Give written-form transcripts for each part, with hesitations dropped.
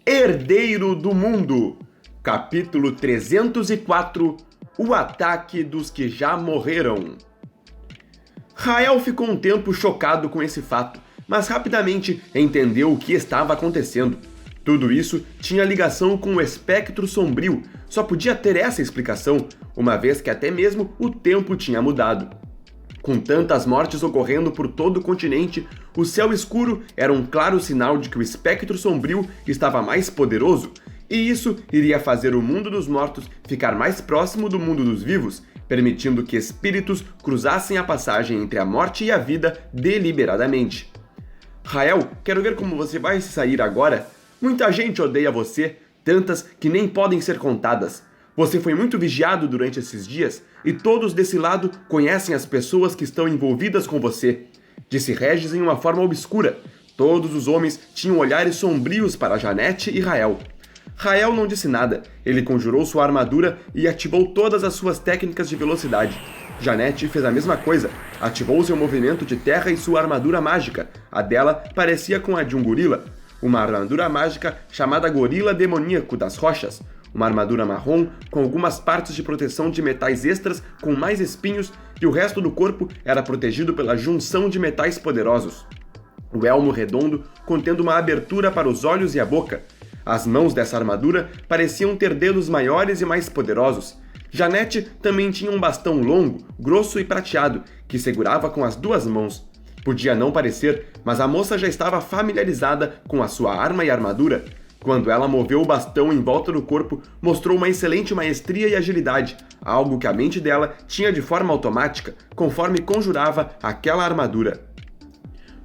Herdeiro do Mundo, capítulo 304, o ataque dos que já morreram. Rael ficou um tempo chocado com esse fato, mas rapidamente entendeu o que estava acontecendo. Tudo isso tinha ligação com o espectro sombrio, só podia ter essa explicação, uma vez que até mesmo o tempo tinha mudado. Com tantas mortes ocorrendo por todo o continente, o céu escuro era um claro sinal de que o espectro sombrio estava mais poderoso, e isso iria fazer o mundo dos mortos ficar mais próximo do mundo dos vivos, permitindo que espíritos cruzassem a passagem entre a morte e a vida deliberadamente. Rael, quero ver como você vai se sair agora. Muita gente odeia você, tantas que nem podem ser contadas. Você foi muito vigiado durante esses dias, e todos desse lado conhecem as pessoas que estão envolvidas com você. Disse Regis em uma forma obscura. Todos os homens tinham olhares sombrios para Janete e Rael. Rael não disse nada. Ele conjurou sua armadura e ativou todas as suas técnicas de velocidade. Janete fez a mesma coisa. Ativou seu movimento de terra e sua armadura mágica. A dela parecia com a de um gorila. Uma armadura mágica chamada Gorila Demoníaco das Rochas. Uma armadura marrom com algumas partes de proteção de metais extras com mais espinhos, e o resto do corpo era protegido pela junção de metais poderosos. O elmo redondo contendo uma abertura para os olhos e a boca. As mãos dessa armadura pareciam ter dedos maiores e mais poderosos. Janete também tinha um bastão longo, grosso e prateado, que segurava com as duas mãos. Podia não parecer, mas a moça já estava familiarizada com a sua arma e armadura. Quando ela moveu o bastão em volta do corpo, mostrou uma excelente maestria e agilidade, algo que a mente dela tinha de forma automática, conforme conjurava aquela armadura.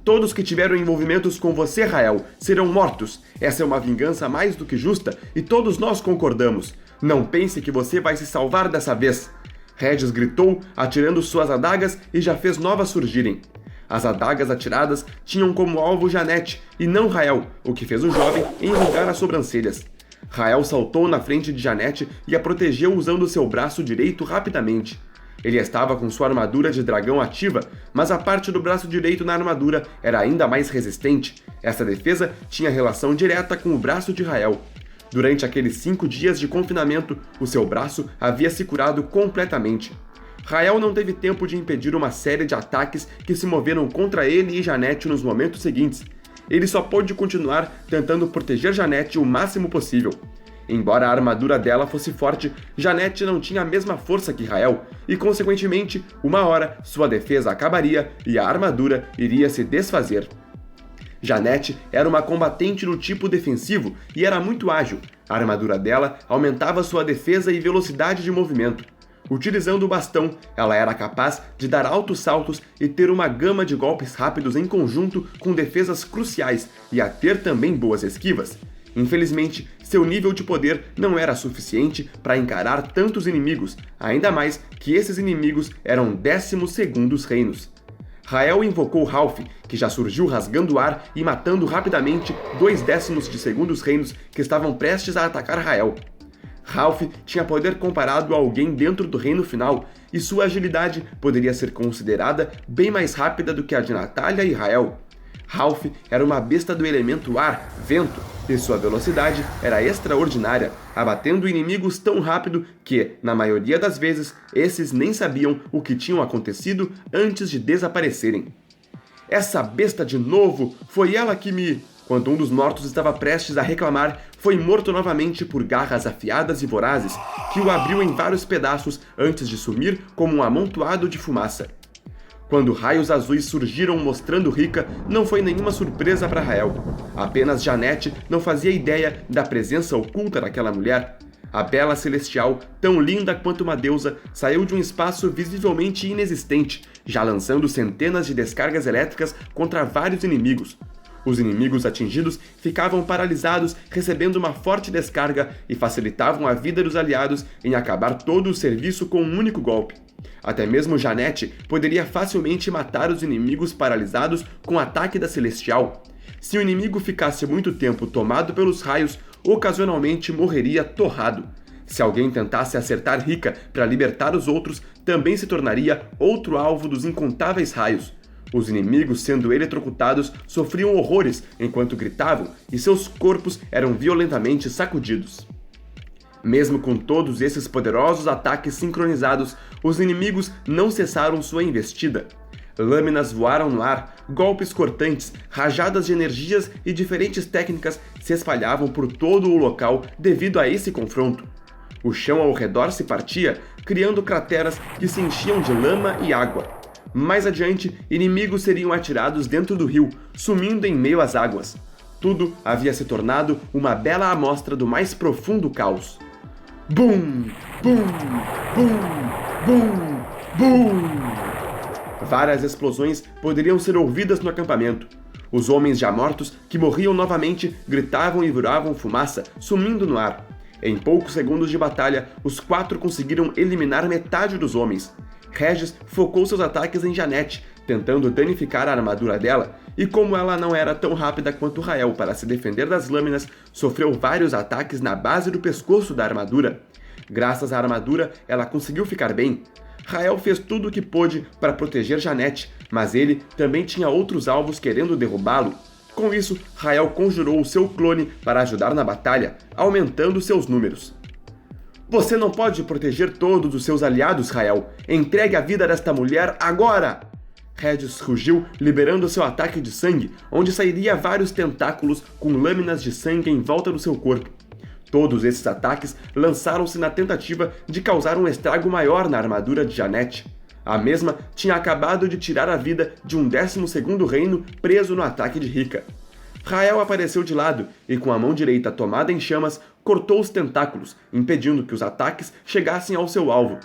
Todos que tiveram envolvimentos com você, Rael, serão mortos. Essa é uma vingança mais do que justa, e todos nós concordamos. Não pense que você vai se salvar dessa vez. Regis gritou, atirando suas adagas, e já fez novas surgirem. As adagas atiradas tinham como alvo Janete, e não Rael, o que fez o jovem enrugar as sobrancelhas. Rael saltou na frente de Janete e a protegeu usando seu braço direito rapidamente. Ele estava com sua armadura de dragão ativa, mas a parte do braço direito na armadura era ainda mais resistente. Essa defesa tinha relação direta com o braço de Rael. Durante aqueles 5 dias de confinamento, o seu braço havia se curado completamente. Rael não teve tempo de impedir uma série de ataques que se moveram contra ele e Janete nos momentos seguintes. Ele só pôde continuar tentando proteger Janete o máximo possível. Embora a armadura dela fosse forte, Janete não tinha a mesma força que Rael, e consequentemente, uma hora, sua defesa acabaria e a armadura iria se desfazer. Janete era uma combatente do tipo defensivo e era muito ágil. A armadura dela aumentava sua defesa e velocidade de movimento. Utilizando o bastão, ela era capaz de dar altos saltos e ter uma gama de golpes rápidos em conjunto com defesas cruciais e a ter também boas esquivas. Infelizmente, seu nível de poder não era suficiente para encarar tantos inimigos, ainda mais que esses inimigos eram 12º reinos. Rael invocou Ralph, que já surgiu rasgando o ar e matando rapidamente 2/10 reinos que estavam prestes a atacar Rael. Ralph tinha poder comparado a alguém dentro do reino final, e sua agilidade poderia ser considerada bem mais rápida do que a de Natália e Rael. Ralph era uma besta do elemento ar, vento, e sua velocidade era extraordinária, abatendo inimigos tão rápido que, na maioria das vezes, esses nem sabiam o que tinham acontecido antes de desaparecerem. Essa besta de novo, foi ela que me... Quando um dos mortos estava prestes a reclamar, foi morto novamente por garras afiadas e vorazes, que o abriu em vários pedaços antes de sumir como um amontoado de fumaça. Quando raios azuis surgiram mostrando Rika, não foi nenhuma surpresa para Rael. Apenas Janete não fazia ideia da presença oculta daquela mulher. A bela celestial, tão linda quanto uma deusa, saiu de um espaço visivelmente inexistente, já lançando centenas de descargas elétricas contra vários inimigos. Os inimigos atingidos ficavam paralisados, recebendo uma forte descarga e facilitavam a vida dos aliados em acabar todo o serviço com um único golpe. Até mesmo Janete poderia facilmente matar os inimigos paralisados com o ataque da Celestial. Se o inimigo ficasse muito tempo tomado pelos raios, ocasionalmente morreria torrado. Se alguém tentasse acertar Rika para libertar os outros, também se tornaria outro alvo dos incontáveis raios. Os inimigos, sendo eletrocutados, sofriam horrores enquanto gritavam e seus corpos eram violentamente sacudidos. Mesmo com todos esses poderosos ataques sincronizados, os inimigos não cessaram sua investida. Lâminas voaram no ar, golpes cortantes, rajadas de energias e diferentes técnicas se espalhavam por todo o local devido a esse confronto. O chão ao redor se partia, criando crateras que se enchiam de lama e água. Mais adiante, inimigos seriam atirados dentro do rio, sumindo em meio às águas. Tudo havia se tornado uma bela amostra do mais profundo caos. Bum! Bum! Bum! Bum! Bum! Várias explosões poderiam ser ouvidas no acampamento. Os homens já mortos, que morriam novamente, gritavam e viravam fumaça, sumindo no ar. Em poucos segundos de batalha, os 4 conseguiram eliminar metade dos homens. Regis focou seus ataques em Janette, tentando danificar a armadura dela, e como ela não era tão rápida quanto Rael para se defender das lâminas, sofreu vários ataques na base do pescoço da armadura. Graças à armadura, ela conseguiu ficar bem. Rael fez tudo o que pôde para proteger Janette, mas ele também tinha outros alvos querendo derrubá-lo. Com isso, Rael conjurou o seu clone para ajudar na batalha, aumentando seus números. Você não pode proteger todos os seus aliados, Rael. Entregue a vida desta mulher agora! Regis rugiu, liberando seu ataque de sangue, onde sairia vários tentáculos com lâminas de sangue em volta do seu corpo. Todos esses ataques lançaram-se na tentativa de causar um estrago maior na armadura de Janette. A mesma tinha acabado de tirar a vida de um 12º reino preso no ataque de Rika. Rael apareceu de lado e, com a mão direita tomada em chamas, cortou os tentáculos, impedindo que os ataques chegassem ao seu alvo.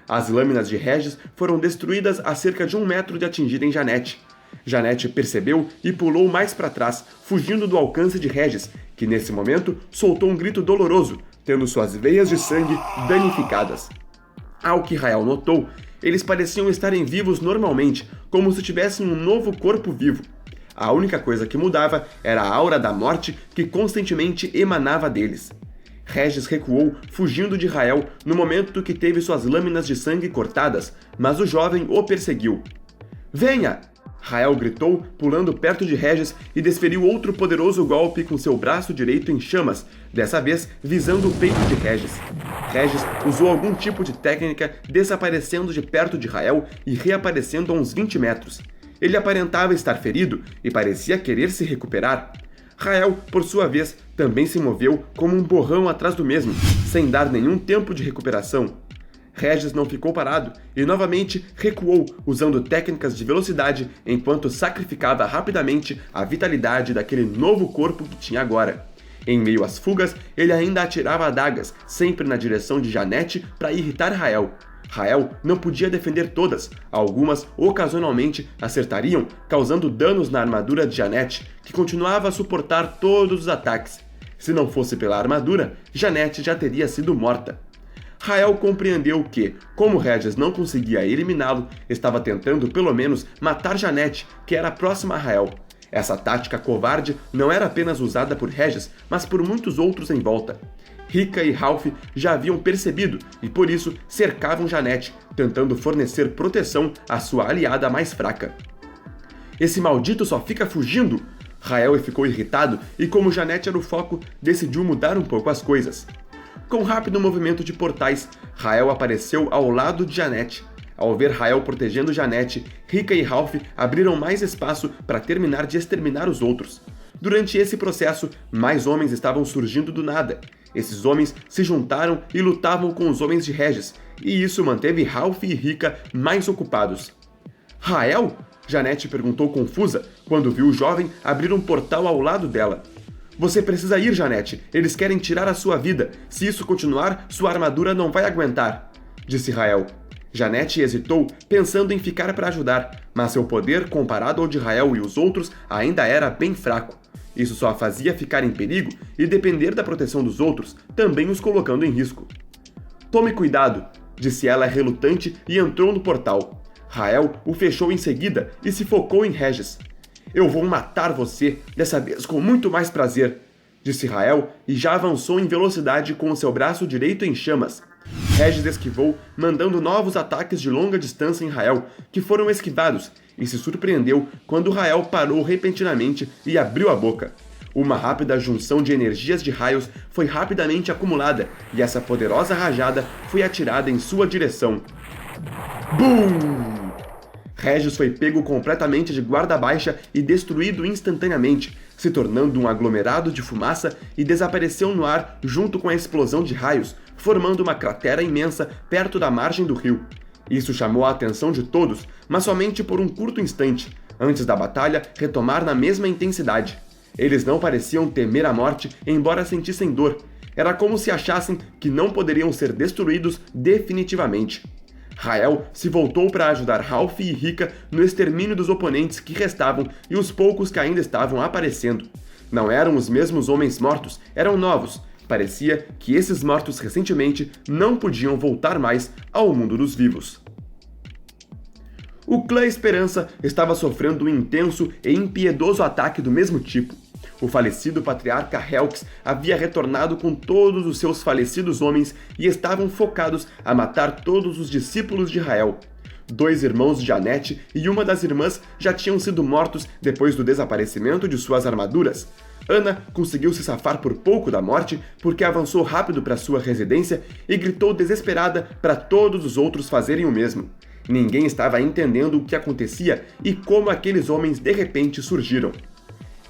As lâminas de Regis foram destruídas a cerca de 1 metro de atingirem Janette. Janette percebeu e pulou mais para trás, fugindo do alcance de Regis, que nesse momento soltou um grito doloroso, tendo suas veias de sangue danificadas. Ao que Rael notou, eles pareciam estarem vivos normalmente, como se tivessem um novo corpo vivo. A única coisa que mudava era a aura da morte que constantemente emanava deles. Regis recuou, fugindo de Rael no momento que teve suas lâminas de sangue cortadas, mas o jovem o perseguiu. Venha! Rael gritou, pulando perto de Regis e desferiu outro poderoso golpe com seu braço direito em chamas, dessa vez visando o peito de Regis. Regis usou algum tipo de técnica, desaparecendo de perto de Rael e reaparecendo a uns 20 metros. Ele aparentava estar ferido e parecia querer se recuperar. Rael, por sua vez, também se moveu como um borrão atrás do mesmo, sem dar nenhum tempo de recuperação. Regis não ficou parado e novamente recuou, usando técnicas de velocidade enquanto sacrificava rapidamente a vitalidade daquele novo corpo que tinha agora. Em meio às fugas, ele ainda atirava adagas, sempre na direção de Janette para irritar Rael. Rael não podia defender todas, algumas ocasionalmente acertariam, causando danos na armadura de Janette, que continuava a suportar todos os ataques. Se não fosse pela armadura, Janette já teria sido morta. Rael compreendeu que, como Regis não conseguia eliminá-lo, estava tentando pelo menos matar Janette, que era próxima a Rael. Essa tática covarde não era apenas usada por Regis, mas por muitos outros em volta. Rika e Ralph já haviam percebido e por isso cercavam Janette, tentando fornecer proteção à sua aliada mais fraca. Esse maldito só fica fugindo! Rael ficou irritado e, como Janette era o foco, decidiu mudar um pouco as coisas. Com um rápido movimento de portais, Rael apareceu ao lado de Janette. Ao ver Rael protegendo Janette, Rika e Ralph abriram mais espaço para terminar de exterminar os outros. Durante esse processo, mais homens estavam surgindo do nada. Esses homens se juntaram e lutavam com os homens de Regis, e isso manteve Ralph e Rika mais ocupados. Rael? Janette perguntou confusa quando viu o jovem abrir um portal ao lado dela. Você precisa ir, Janette. Eles querem tirar a sua vida. Se isso continuar, sua armadura não vai aguentar, disse Rael. Janette hesitou, pensando em ficar para ajudar, mas seu poder, comparado ao de Rael e os outros, ainda era bem fraco. Isso só a fazia ficar em perigo e depender da proteção dos outros, também os colocando em risco. Tome cuidado, disse ela relutante e entrou no portal. Rael o fechou em seguida e se focou em Regis. Eu vou matar você, dessa vez com muito mais prazer, disse Rael e já avançou em velocidade com o seu braço direito em chamas. Regis esquivou, mandando novos ataques de longa distância em Rael, que foram esquivados, e se surpreendeu quando Rael parou repentinamente e abriu a boca. Uma rápida junção de energias de raios foi rapidamente acumulada e essa poderosa rajada foi atirada em sua direção. BUM! Regis foi pego completamente de guarda baixa e destruído instantaneamente, se tornando um aglomerado de fumaça e desapareceu no ar junto com a explosão de raios, formando uma cratera imensa perto da margem do rio. Isso chamou a atenção de todos, mas somente por um curto instante, antes da batalha retomar na mesma intensidade. Eles não pareciam temer a morte, embora sentissem dor. Era como se achassem que não poderiam ser destruídos definitivamente. Rael se voltou para ajudar Ralph e Rika no extermínio dos oponentes que restavam e os poucos que ainda estavam aparecendo. Não eram os mesmos homens mortos, eram novos. Parecia que esses mortos recentemente não podiam voltar mais ao mundo dos vivos. O clã Esperança estava sofrendo um intenso e impiedoso ataque do mesmo tipo. O falecido patriarca Helix havia retornado com todos os seus falecidos homens e estavam focados a matar todos os discípulos de Rael. 2 irmãos de Annette e uma das irmãs já tinham sido mortos depois do desaparecimento de suas armaduras. Ana conseguiu se safar por pouco da morte porque avançou rápido para sua residência e gritou desesperada para todos os outros fazerem o mesmo. Ninguém estava entendendo o que acontecia e como aqueles homens de repente surgiram.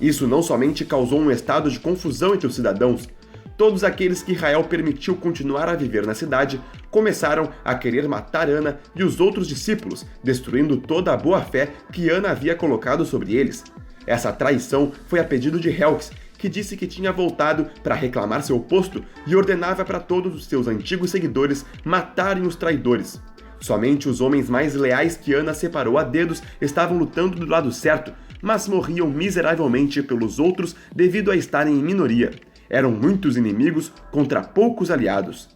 Isso não somente causou um estado de confusão entre os cidadãos, todos aqueles que Rael permitiu continuar a viver na cidade começaram a querer matar Ana e os outros discípulos, destruindo toda a boa-fé que Ana havia colocado sobre eles. Essa traição foi a pedido de Helix, que disse que tinha voltado para reclamar seu posto e ordenava para todos os seus antigos seguidores matarem os traidores. Somente os homens mais leais que Ana separou a dedos estavam lutando do lado certo, mas morriam miseravelmente pelos outros devido a estarem em minoria. Eram muitos inimigos contra poucos aliados.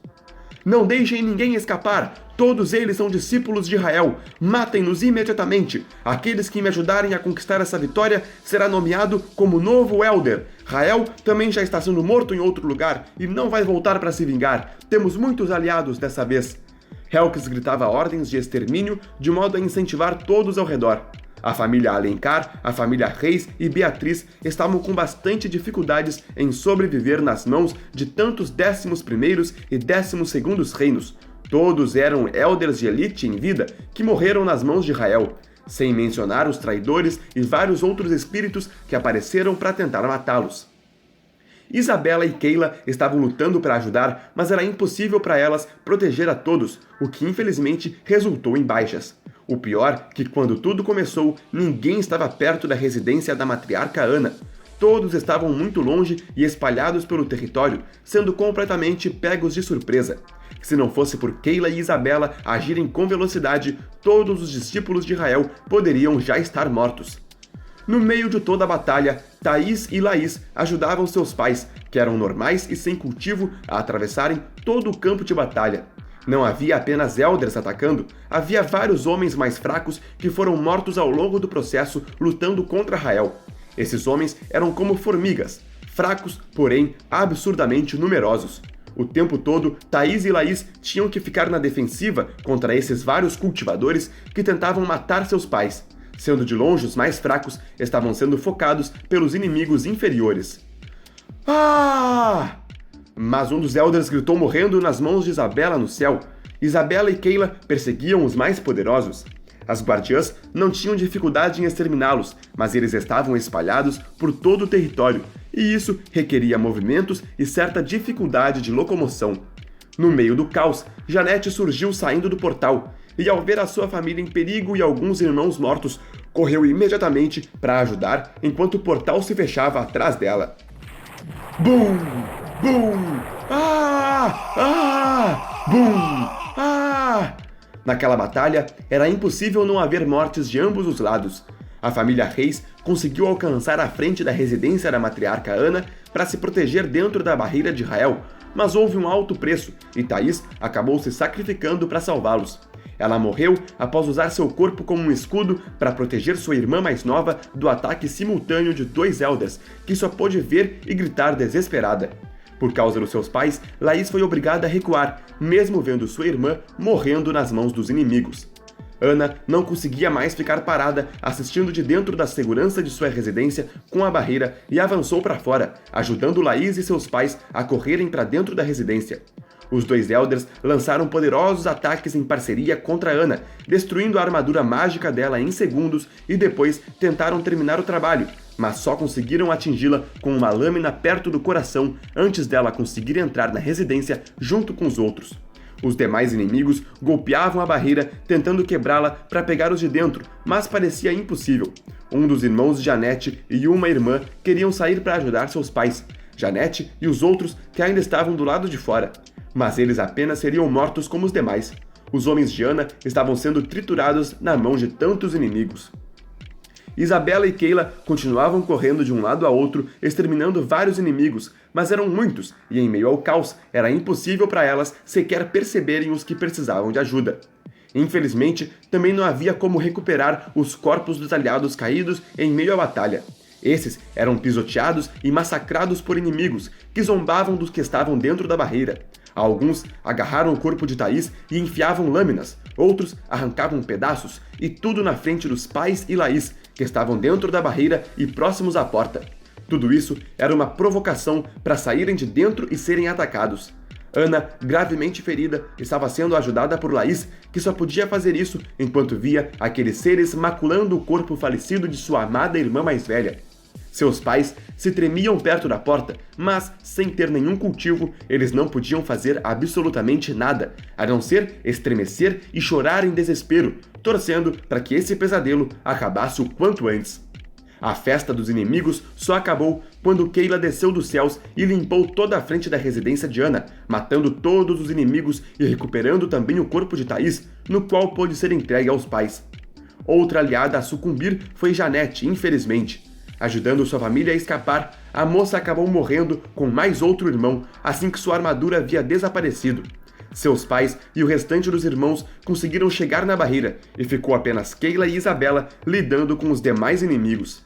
Não deixem ninguém escapar! Todos eles são discípulos de Rael. Matem-nos imediatamente! Aqueles que me ajudarem a conquistar essa vitória será nomeado como novo Elder. Rael também já está sendo morto em outro lugar e não vai voltar para se vingar. Temos muitos aliados dessa vez. Helix gritava ordens de extermínio de modo a incentivar todos ao redor. A família Alencar, a família Reis e Beatriz estavam com bastante dificuldades em sobreviver nas mãos de tantos 11º e 12º reinos. Todos eram elders de elite em vida que morreram nas mãos de Rael, sem mencionar os traidores e vários outros espíritos que apareceram para tentar matá-los. Isabela e Keila estavam lutando para ajudar, mas era impossível para elas proteger a todos, o que infelizmente resultou em baixas. O pior que quando tudo começou, ninguém estava perto da residência da matriarca Ana. Todos estavam muito longe e espalhados pelo território, sendo completamente pegos de surpresa. Se não fosse por Keila e Isabela agirem com velocidade, todos os discípulos de Rael poderiam já estar mortos. No meio de toda a batalha, Thaís e Laís ajudavam seus pais, que eram normais e sem cultivo, a atravessarem todo o campo de batalha. Não havia apenas elders atacando, havia vários homens mais fracos que foram mortos ao longo do processo lutando contra Rael. Esses homens eram como formigas, fracos, porém absurdamente numerosos. O tempo todo, Thaís e Laís tinham que ficar na defensiva contra esses vários cultivadores que tentavam matar seus pais. Sendo de longe os mais fracos, estavam sendo focados pelos inimigos inferiores. Ah! Mas um dos elders gritou morrendo nas mãos de Isabela no céu. Isabela e Keila perseguiam os mais poderosos. As guardiãs não tinham dificuldade em exterminá-los, mas eles estavam espalhados por todo o território, e isso requeria movimentos e certa dificuldade de locomoção. No meio do caos, Janete surgiu saindo do portal, e ao ver a sua família em perigo e alguns irmãos mortos, correu imediatamente para ajudar enquanto o portal se fechava atrás dela. Bum! Bum! Ah! Ah! Bum! Ah! Naquela batalha, era impossível não haver mortes de ambos os lados. A família Reis conseguiu alcançar a frente da residência da matriarca Ana para se proteger dentro da barreira de Rael, mas houve um alto preço e Thaís acabou se sacrificando para salvá-los. Ela morreu após usar seu corpo como um escudo para proteger sua irmã mais nova do ataque simultâneo de 2 elders, que só pôde ver e gritar desesperada. Por causa dos seus pais, Laís foi obrigada a recuar, mesmo vendo sua irmã morrendo nas mãos dos inimigos. Ana não conseguia mais ficar parada assistindo de dentro da segurança de sua residência com a barreira e avançou para fora, ajudando Laís e seus pais a correrem para dentro da residência. Os dois Elders lançaram poderosos ataques em parceria contra Ana, destruindo a armadura mágica dela em segundos e depois tentaram terminar o trabalho, mas só conseguiram atingi-la com uma lâmina perto do coração antes dela conseguir entrar na residência junto com os outros. Os demais inimigos golpeavam a barreira tentando quebrá-la para pegar os de dentro, mas parecia impossível. Um dos irmãos de Janete e uma irmã queriam sair para ajudar seus pais, Janete e os outros que ainda estavam do lado de fora. Mas eles apenas seriam mortos como os demais. Os homens de Ana estavam sendo triturados na mão de tantos inimigos. Isabela e Keila continuavam correndo de um lado a outro, exterminando vários inimigos, mas eram muitos, e em meio ao caos, era impossível para elas sequer perceberem os que precisavam de ajuda. Infelizmente, também não havia como recuperar os corpos dos aliados caídos em meio à batalha. Esses eram pisoteados e massacrados por inimigos, que zombavam dos que estavam dentro da barreira. Alguns agarraram o corpo de Thaís e enfiavam lâminas, outros arrancavam pedaços, e tudo na frente dos pais e Laís, que estavam dentro da barreira e próximos à porta. Tudo isso era uma provocação para saírem de dentro e serem atacados. Ana, gravemente ferida, estava sendo ajudada por Laís, que só podia fazer isso enquanto via aqueles seres maculando o corpo falecido de sua amada irmã mais velha. Seus pais se tremiam perto da porta, mas, sem ter nenhum cultivo, eles não podiam fazer absolutamente nada, a não ser estremecer e chorar em desespero, torcendo para que esse pesadelo acabasse o quanto antes. A festa dos inimigos só acabou quando Keila desceu dos céus e limpou toda a frente da residência de Ana, matando todos os inimigos e recuperando também o corpo de Thaís, no qual pôde ser entregue aos pais. Outra aliada a sucumbir foi Janete, infelizmente. Ajudando sua família a escapar, a moça acabou morrendo com mais outro irmão assim que sua armadura havia desaparecido. Seus pais e o restante dos irmãos conseguiram chegar na barreira e ficou apenas Keila e Isabela lidando com os demais inimigos.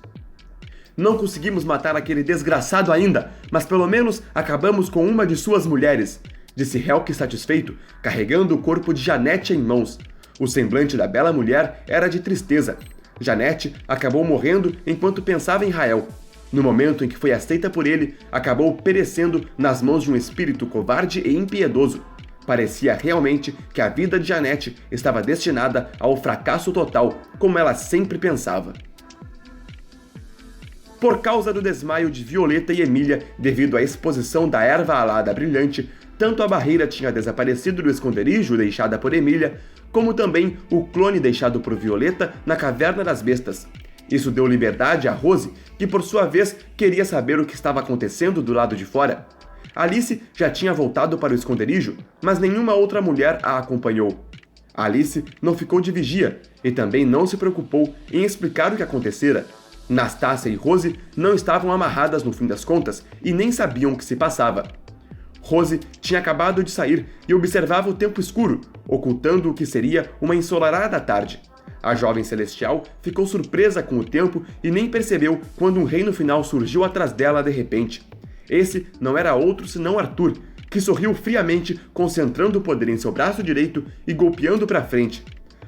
Não conseguimos matar aquele desgraçado ainda, mas pelo menos acabamos com uma de suas mulheres, disse Helke satisfeito, carregando o corpo de Janete em mãos. O semblante da bela mulher era de tristeza. Janete acabou morrendo enquanto pensava em Rael. No momento em que foi aceita por ele, acabou perecendo nas mãos de um espírito covarde e impiedoso. Parecia realmente que a vida de Janete estava destinada ao fracasso total, como ela sempre pensava. Por causa do desmaio de Violeta e Emília devido à exposição da erva alada brilhante, tanto a barreira tinha desaparecido do esconderijo deixada por Emília, como também o clone deixado por Violeta na Caverna das Bestas. Isso deu liberdade a Rose, que por sua vez queria saber o que estava acontecendo do lado de fora. Alice já tinha voltado para o esconderijo, mas nenhuma outra mulher a acompanhou. Alice não ficou de vigia e também não se preocupou em explicar o que acontecera. Nastácia e Rose não estavam amarradas no fim das contas e nem sabiam o que se passava. Rose tinha acabado de sair e observava o tempo escuro, ocultando o que seria uma ensolarada tarde. A jovem celestial ficou surpresa com o tempo e nem percebeu quando um reino final surgiu atrás dela de repente. Esse não era outro senão Arthur, que sorriu friamente, concentrando o poder em seu braço direito e golpeando para frente.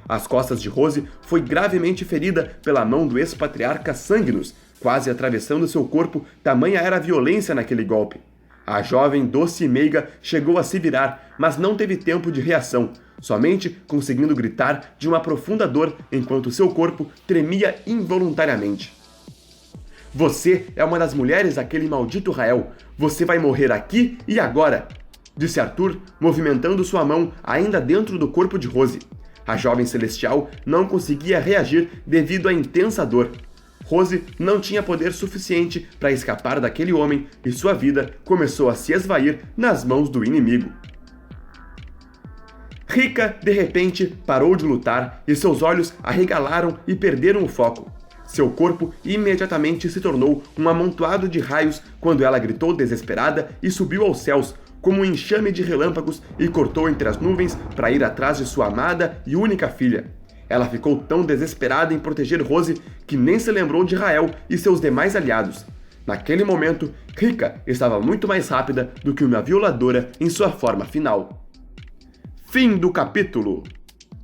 As costas de Rose foi gravemente ferida pela mão do ex-patriarca Sanguinus, quase atravessando seu corpo, tamanha era a violência naquele golpe. A jovem doce e meiga chegou a se virar, mas não teve tempo de reação, somente conseguindo gritar de uma profunda dor enquanto seu corpo tremia involuntariamente. Você é uma das mulheres daquele maldito Rael. Você vai morrer aqui e agora, disse Arthur, movimentando sua mão ainda dentro do corpo de Rose. A jovem celestial não conseguia reagir devido à intensa dor. Rose não tinha poder suficiente para escapar daquele homem e sua vida começou a se esvair nas mãos do inimigo. Rika, de repente, parou de lutar e seus olhos arregalaram e perderam o foco. Seu corpo imediatamente se tornou um amontoado de raios quando ela gritou desesperada e subiu aos céus, como um enxame de relâmpagos e cortou entre as nuvens para ir atrás de sua amada e única filha. Ela ficou tão desesperada em proteger Rose que nem se lembrou de Rael e seus demais aliados. Naquele momento, Rika estava muito mais rápida do que uma violadora em sua forma final. Fim do capítulo.